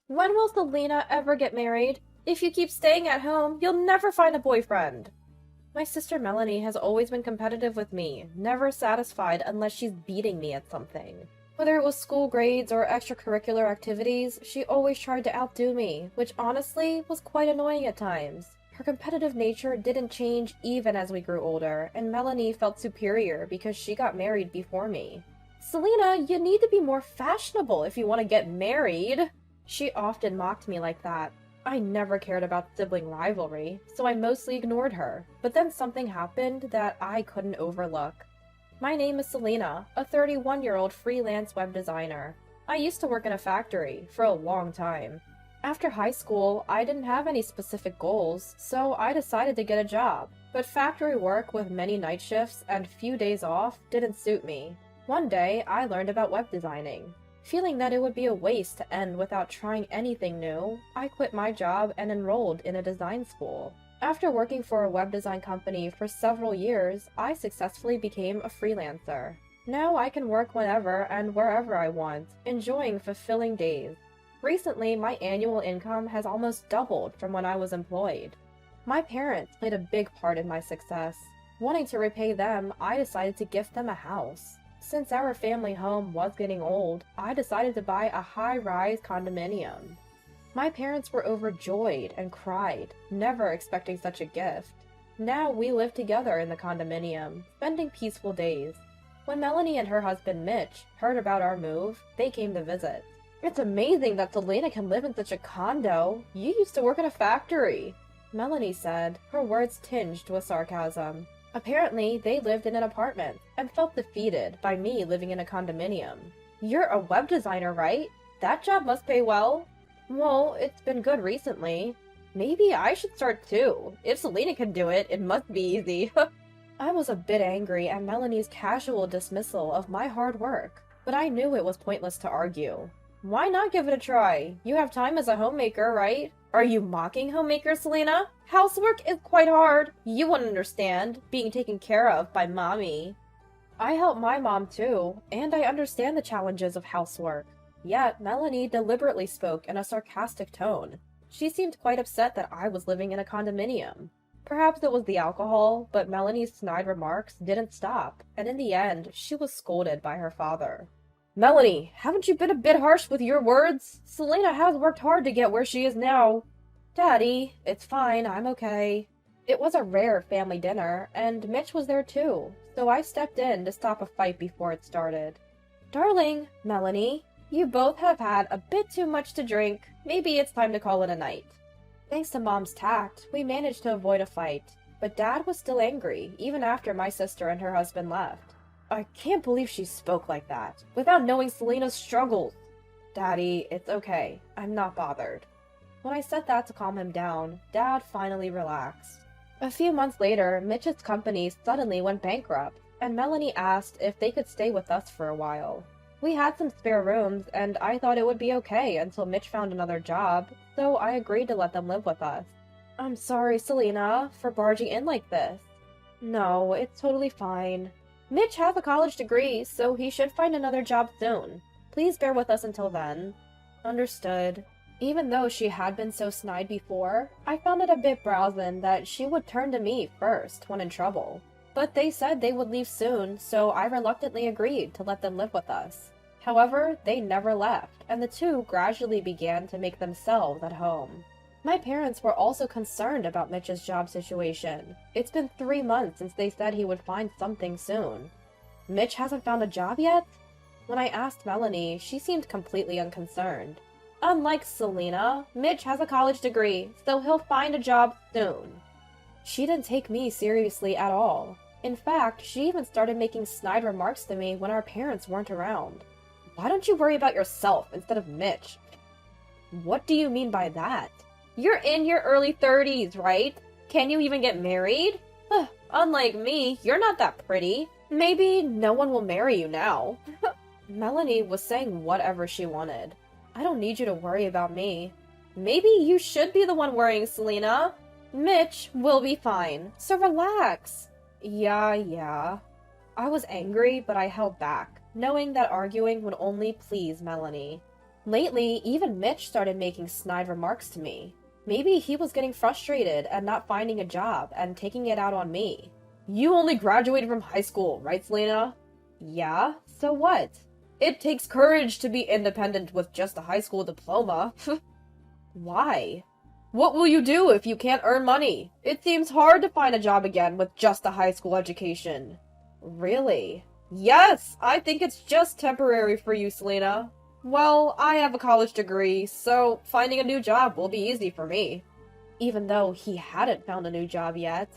When will Selena ever get married? If you keep staying at home, you'll never find a boyfriend. My sister Melanie has always been competitive with me, never satisfied unless she's beating me at something. Whether it was school grades or extracurricular activities, she always tried to outdo me, which honestly was quite annoying at times. Her competitive nature didn't change even as we grew older, and Melanie felt superior because she got married before me. Selena, you need to be more fashionable if you want to get married. She often mocked me like that. I never cared about sibling rivalry, so I mostly ignored her. But then something happened that I couldn't overlook. My name is Selena, a 31-year-old freelance web designer. I used to work in a factory for a long time. After high school, I didn't have any specific goals, so I decided to get a job. But factory work with many night shifts and few days off didn't suit me. One day, I learned about web designing. Feeling that it would be a waste to end without trying anything new, I quit my job and enrolled in a design school. After working for a web design company for several years, I successfully became a freelancer. Now I can work whenever and wherever I want, enjoying fulfilling days. Recently, my annual income has almost doubled from when I was employed. My parents played a big part in my success. Wanting to repay them, I decided to gift them a house. Since our family home was getting old, I decided to buy a high-rise condominium. My parents were overjoyed and cried, never expecting such a gift. Now we live together in the condominium, spending peaceful days. When Melanie and her husband Mitch heard about our move, they came to visit. It's amazing that Selena can live in such a condo. You used to work in a factory, Melanie said, her words tinged with sarcasm. Apparently, they lived in an apartment and felt defeated by me living in a condominium. You're a web designer, right? That job must pay well. Well, it's been good recently. Maybe I should start too. If Selena can do it, it must be easy. I was a bit angry at Melanie's casual dismissal of my hard work, but I knew it was pointless to argue. Why not give it a try? You have time as a homemaker, right? Are you mocking homemakers, Selena? Housework is quite hard. You wouldn't understand, being taken care of by mommy. I help my mom too, and I understand the challenges of housework. Yet, Melanie deliberately spoke in a sarcastic tone. She seemed quite upset that I was living in a condominium. Perhaps it was the alcohol, but Melanie's snide remarks didn't stop, and in the end, she was scolded by her father. Melanie, haven't you been a bit harsh with your words? Selena has worked hard to get where she is now. Daddy, it's fine, I'm okay. It was a rare family dinner, and Mitch was there too, so I stepped in to stop a fight before it started. Darling, Melanie, you both have had a bit too much to drink. Maybe it's time to call it a night. Thanks to Mom's tact, we managed to avoid a fight, but Dad was still angry, even after my sister and her husband left. I can't believe she spoke like that, without knowing Selena's struggles. Daddy, it's okay. I'm not bothered. When I said that to calm him down, Dad finally relaxed. A few months later, Mitch's company suddenly went bankrupt, and Melanie asked if they could stay with us for a while. We had some spare rooms, and I thought it would be okay until Mitch found another job, so I agreed to let them live with us. I'm sorry, Selena, for barging in like this. No, it's totally fine. Mitch has a college degree, so he should find another job soon. Please bear with us until then. Understood. Even though she had been so snide before, I found it a bit brazen that she would turn to me first when in trouble. But they said they would leave soon, so I reluctantly agreed to let them live with us. However, they never left, and the two gradually began to make themselves at home. My parents were also concerned about Mitch's job situation. It's been 3 months since they said he would find something soon. Mitch hasn't found a job yet? When I asked Melanie, she seemed completely unconcerned. Unlike Selena, Mitch has a college degree, so he'll find a job soon. She didn't take me seriously at all. In fact, she even started making snide remarks to me when our parents weren't around. Why don't you worry about yourself instead of Mitch? What do you mean by that? You're in your early 30s, right? Can you even get married? Unlike me, you're not that pretty. Maybe no one will marry you now. Melanie was saying whatever she wanted. I don't need you to worry about me. Maybe you should be the one worrying, Selena. Mitch will be fine, so relax. Yeah. I was angry, but I held back, knowing that arguing would only please Melanie. Lately, even Mitch started making snide remarks to me. Maybe he was getting frustrated and not finding a job and taking it out on me. You only graduated from high school, right, Selena? Yeah, so what? It takes courage to be independent with just a high school diploma. Why? What will you do if you can't earn money? It seems hard to find a job again with just a high school education. Really? Yes, I think it's just temporary for you, Selena. Well, I have a college degree, so finding a new job will be easy for me. Even though he hadn't found a new job yet,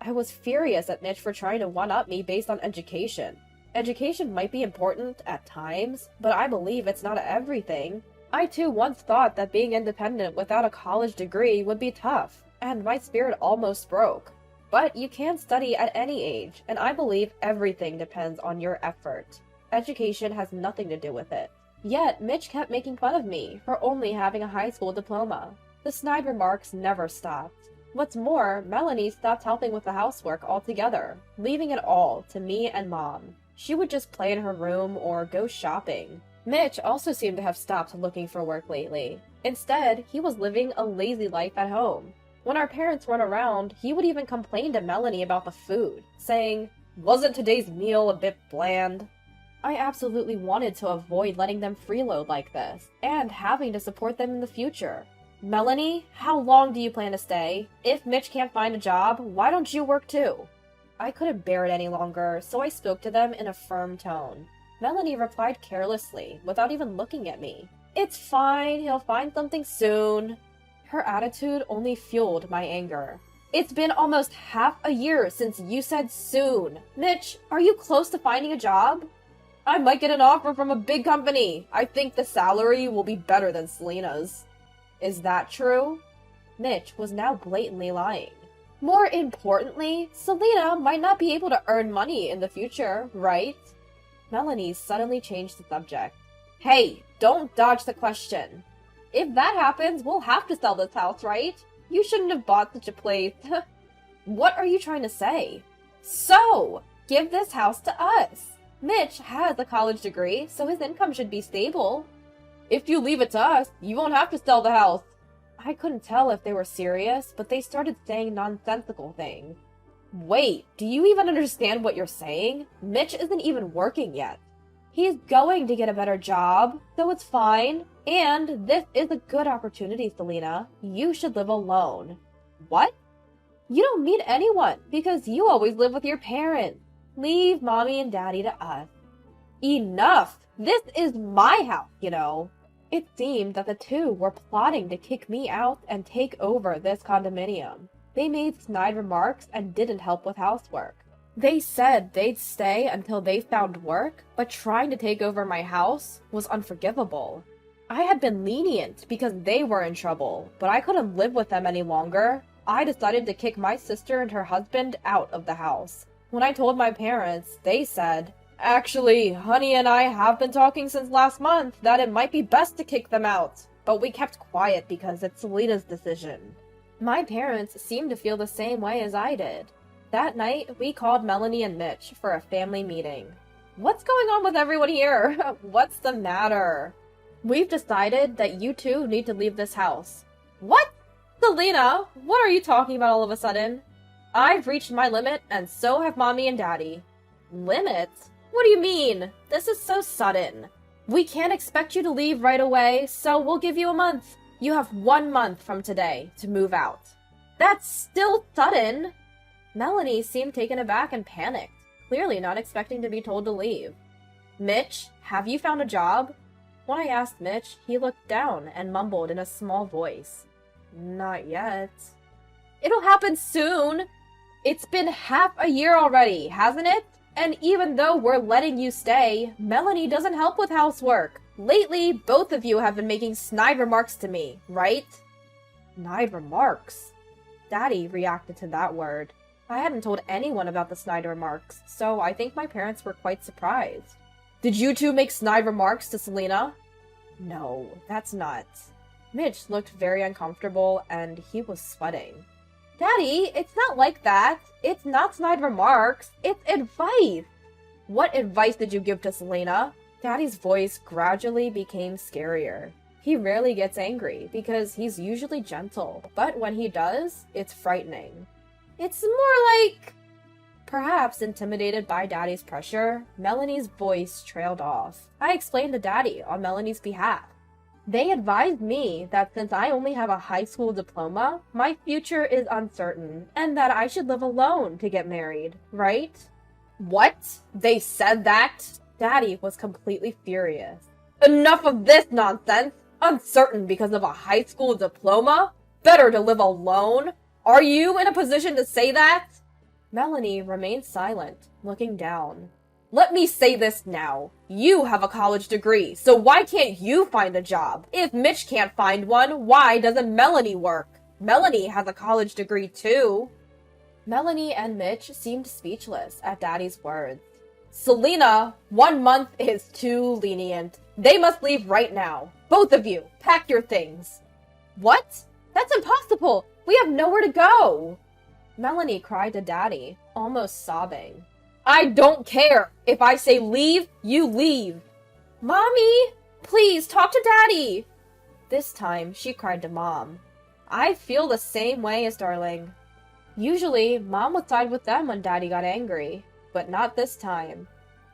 I was furious at Mitch for trying to one-up me based on education. Education might be important at times, but I believe it's not everything. I too once thought that being independent without a college degree would be tough, and my spirit almost broke. But you can study at any age, and I believe everything depends on your effort. Education has nothing to do with it. Yet, Mitch kept making fun of me for only having a high school diploma. The snide remarks never stopped. What's more, Melanie stopped helping with the housework altogether, leaving it all to me and Mom. She would just play in her room or go shopping. Mitch also seemed to have stopped looking for work lately. Instead, he was living a lazy life at home. When our parents weren't around, he would even complain to Melanie about the food, saying, "Wasn't today's meal a bit bland?" I absolutely wanted to avoid letting them freeload like this, and having to support them in the future. Melanie, how long do you plan to stay? If Mitch can't find a job, why don't you work too? I couldn't bear it any longer, so I spoke to them in a firm tone. Melanie replied carelessly, without even looking at me. "It's fine, he'll find something soon." Her attitude only fueled my anger. "It's been almost half a year since you said soon. Mitch, are you close to finding a job?" "I might get an offer from a big company. I think the salary will be better than Selena's." Is that true? Mitch was now blatantly lying. More importantly, Selena might not be able to earn money in the future, right? Melanie suddenly changed the subject. "Hey, don't dodge the question. If that happens, we'll have to sell this house, right? You shouldn't have bought such a place." What are you trying to say? So, give this house to us. Mitch has a college degree, so his income should be stable. If you leave it to us, you won't have to sell the house. I couldn't tell if they were serious, but they started saying nonsensical things. Wait, do you even understand what you're saying? Mitch isn't even working yet. He's going to get a better job, so it's fine. And this is a good opportunity, Selena. You should live alone. What? You don't need anyone, because you always live with your parents. Leave Mommy and Daddy to us. Enough! This is my house, you know. It seemed that the two were plotting to kick me out and take over this condominium. They made snide remarks and didn't help with housework. They said they'd stay until they found work, but trying to take over my house was unforgivable. I had been lenient because they were in trouble, but I couldn't live with them any longer. I decided to kick my sister and her husband out of the house. When I told my parents, they said, "Actually, Honey and I have been talking since last month that it might be best to kick them out, but we kept quiet because it's Selena's decision." My parents seemed to feel the same way as I did. That night, we called Melanie and Mitch for a family meeting. "What's going on with everyone here? What's the matter?" "We've decided that you two need to leave this house." "What? Selena, what are you talking about all of a sudden?" "I've reached my limit, and so have Mommy and Daddy." "Limit? What do you mean? This is so sudden. We can't expect you to leave right away, so we'll give you a month. You have 1 month from today to move out." "That's still sudden." Melanie seemed taken aback and panicked, clearly not expecting to be told to leave. "Mitch, have you found a job?" When I asked Mitch, he looked down and mumbled in a small voice, "Not yet." "It'll happen soon. It's been half a year already, hasn't it? And even though we're letting you stay, Melanie doesn't help with housework. Lately, both of you have been making snide remarks to me, right?" Snide remarks? Daddy reacted to that word. I hadn't told anyone about the snide remarks, so I think my parents were quite surprised. "Did you two make snide remarks to Selena?" "No, that's not." Mitch looked very uncomfortable, and he was sweating. "Daddy, it's not like that. It's not snide remarks. It's advice." "What advice did you give to Selena? Daddy's voice gradually became scarier. He rarely gets angry because he's usually gentle, but when he does, it's frightening. It's more like... Perhaps intimidated by Daddy's pressure, Melanie's voice trailed off. I explained to Daddy on Melanie's behalf. They advised me that since I only have a high school diploma, my future is uncertain, and that I should live alone to get married, right? What? They said that? Daddy was completely furious. Enough of this nonsense! Uncertain because of a high school diploma? Better to live alone? Are you in a position to say that? Melanie remained silent, looking down. Let me say this now. You have a college degree, so why can't you find a job? If Mitch can't find one, why doesn't Melanie work? Melanie has a college degree too. Melanie and Mitch seemed speechless at Daddy's words. Selena, 1 month is too lenient. They must leave right now. Both of you, pack your things. What? That's impossible! We have nowhere to go! Melanie cried to Daddy, almost sobbing. I don't care! If I say leave, you leave! Mommy! Please, talk to Daddy! This time, she cried to Mom. I feel the same way as Darling. Usually, Mom would side with them when Daddy got angry, but not this time.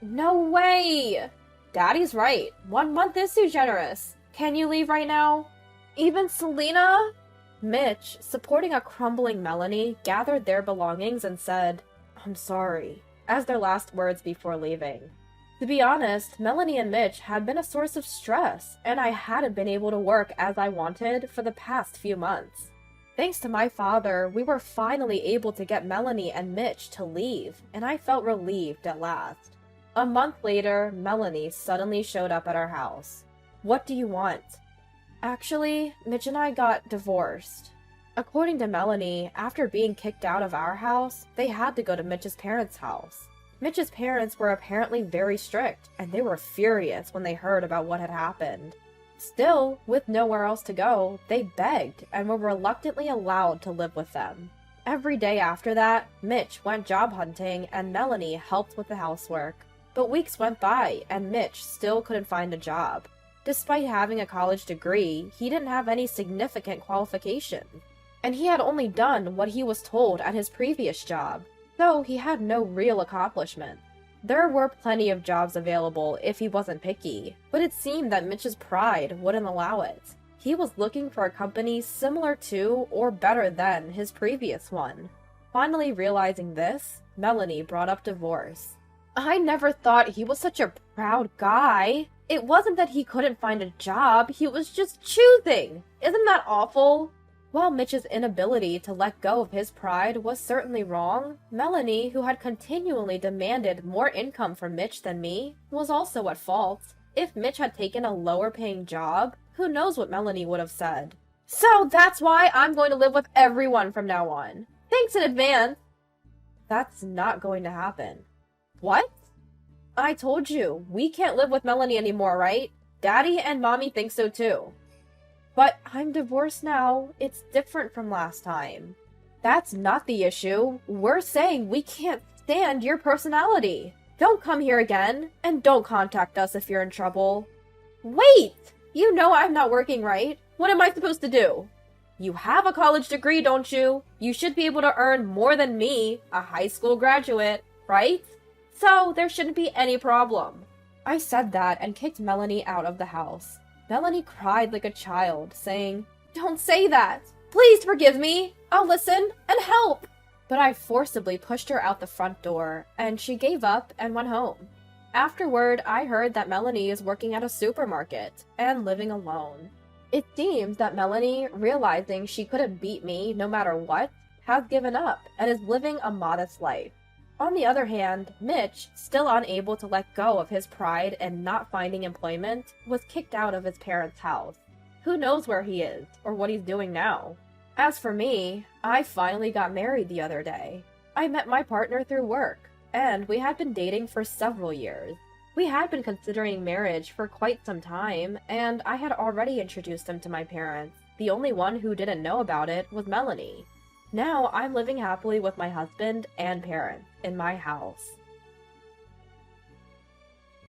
No way! Daddy's right. 1 month is too generous. Can you leave right now? Even Selena? Mitch, supporting a crumbling Melanie, gathered their belongings and said, I'm sorry, as their last words before leaving. To be honest, Melanie and Mitch had been a source of stress, and I hadn't been able to work as I wanted for the past few months. Thanks to my father, we were finally able to get Melanie and Mitch to leave, and I felt relieved at last. A month later, Melanie suddenly showed up at our house. What do you want? Actually, Mitch and I got divorced. According to Melanie, after being kicked out of our house, they had to go to Mitch's parents' house. Mitch's parents were apparently very strict, and they were furious when they heard about what had happened. Still, with nowhere else to go, they begged and were reluctantly allowed to live with them. Every day after that, Mitch went job hunting and Melanie helped with the housework. But weeks went by and Mitch still couldn't find a job. Despite having a college degree, he didn't have any significant qualifications. And he had only done what he was told at his previous job, so he had no real accomplishment. There were plenty of jobs available if he wasn't picky, but it seemed that Mitch's pride wouldn't allow it. He was looking for a company similar to or better than his previous one. Finally realizing this, Melanie brought up divorce. I never thought he was such a proud guy. It wasn't that he couldn't find a job, he was just choosing. Isn't that awful? While Mitch's inability to let go of his pride was certainly wrong, Melanie, who had continually demanded more income from Mitch than me, was also at fault. If Mitch had taken a lower-paying job, who knows what Melanie would have said. So that's why I'm going to live with everyone from now on. Thanks in advance. That's not going to happen. What? I told you, we can't live with Melanie anymore, right? Daddy and Mommy think so too. But I'm divorced now. It's different from last time. That's not the issue. We're saying we can't stand your personality. Don't come here again, and don't contact us if you're in trouble. Wait! You know I'm not working, right? What am I supposed to do? You have a college degree, don't you? You should be able to earn more than me, a high school graduate, right? So there shouldn't be any problem. I said that and kicked Melanie out of the house. Melanie cried like a child, saying, Don't say that! Please forgive me! I'll listen and help! But I forcibly pushed her out the front door, and she gave up and went home. Afterward, I heard that Melanie is working at a supermarket and living alone. It seems that Melanie, realizing she couldn't beat me no matter what, has given up and is living a modest life. On the other hand, Mitch, still unable to let go of his pride and not finding employment, was kicked out of his parents' house. Who knows where he is, or what he's doing now? As for me, I finally got married the other day. I met my partner through work, and we had been dating for several years. We had been considering marriage for quite some time, and I had already introduced him to my parents. The only one who didn't know about it was Melanie. Now I'm living happily with my husband and parents in my house.